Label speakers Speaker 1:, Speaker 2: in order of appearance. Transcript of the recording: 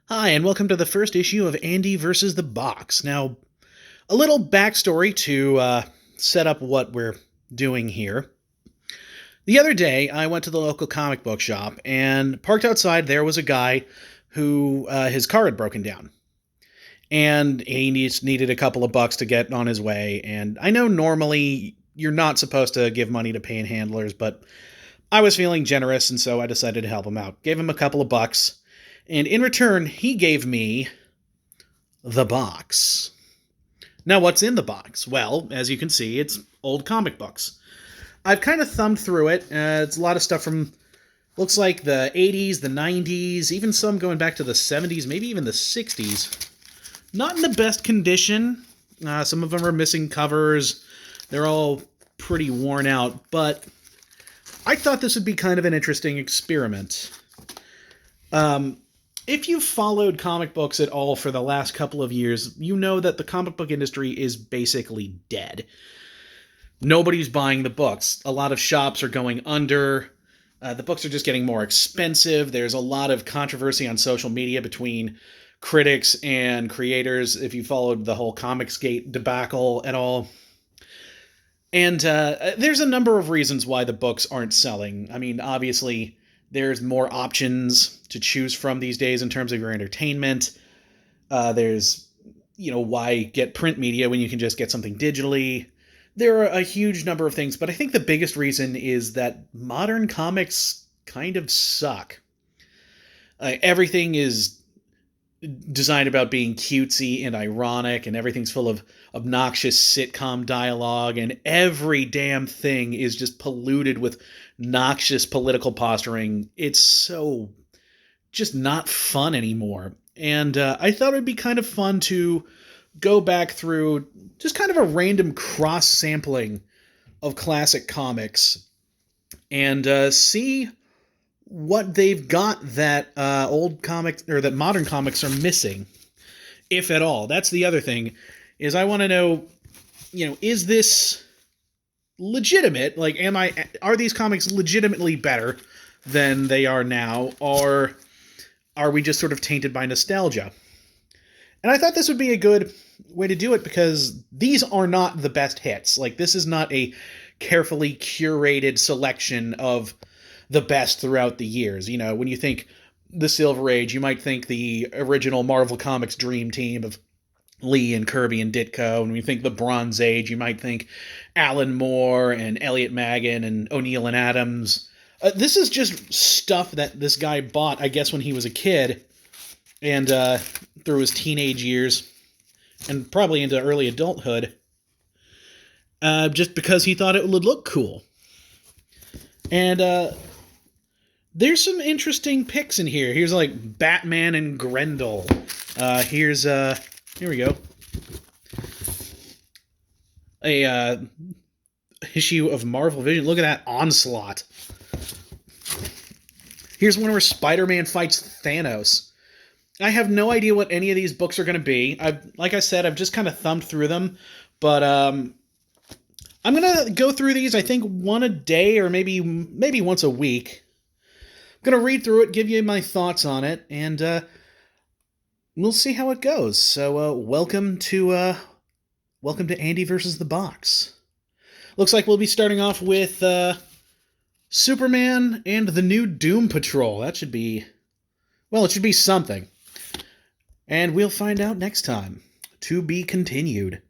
Speaker 1: Hi, and welcome to the first issue of Andy versus the Box. Now, a little backstory to set up what we're doing here. The other day, I went to the local comic book shop, and parked outside, there was a guy who his car had broken down. And he needed a couple of bucks to get on his way. And I know normally you're not supposed to give money to panhandlers, but I was feeling generous, and so I decided to help him out. Gave him a couple of bucks, and in return, he gave me the box. Now, what's in the box? Well, as you can see, it's old comic books. I've kind of thumbed through it. It's a lot of stuff from, looks like the 80s, the 90s, even some going back to the 70s, maybe even the 60s. Not in the best condition. Some of them are missing covers. They're all pretty worn out, but I thought this would be kind of an interesting experiment. If you've followed comic books at all for the last couple of years, you know that the comic book industry is basically dead. Nobody's buying the books. A lot of shops are going under. The books are just getting more expensive. There's a lot of controversy on social media between critics and creators, if you followed the whole Comicsgate debacle at all. And there's a number of reasons why the books aren't selling. I mean, obviously, there's more options to choose from these days in terms of your entertainment. There's, why get print media when you can just get something digitally? There are a huge number of things, but I think the biggest reason is that modern comics kind of suck. Everything is designed about being cutesy and ironic, and everything's full of obnoxious sitcom dialogue, and every damn thing is just polluted with noxious political posturing. It's so just not fun anymore. And I thought it'd be kind of fun to go back through just kind of a random cross sampling of classic comics and see what they've got that old comics or that modern comics are missing, if at all. That's the other thing, is I want to know, is this legitimate? Like, are these comics legitimately better than they are now, or are we just sort of tainted by nostalgia? And I thought this would be a good way to do it, because these are not the best hits. Like, this is not a carefully curated selection of the best throughout the years. When you think the Silver Age, you might think the original Marvel Comics dream team of Lee and Kirby and Ditko. And when you think the Bronze Age, you might think Alan Moore and Elliot Maggin and O'Neill and Adams. This is just stuff that this guy bought, I guess, when he was a kid and through his teenage years and probably into early adulthood, just because he thought it would look cool. And there's some interesting picks in here. Here's like Batman and Grendel. Here we go. A issue of Marvel Vision. Look at that Onslaught. Here's one where Spider-Man fights Thanos. I have no idea what any of these books are going to be. Like I said, I've just kind of thumbed through them, but I'm going to go through these, I think, one a day or maybe once a week. I'm going to read through it, give you my thoughts on it, and we'll see how it goes. So welcome to Andy versus the Box. Looks like we'll be starting off with Superman and the new Doom Patrol. That should be, well, it should be something. And we'll find out next time. To be continued.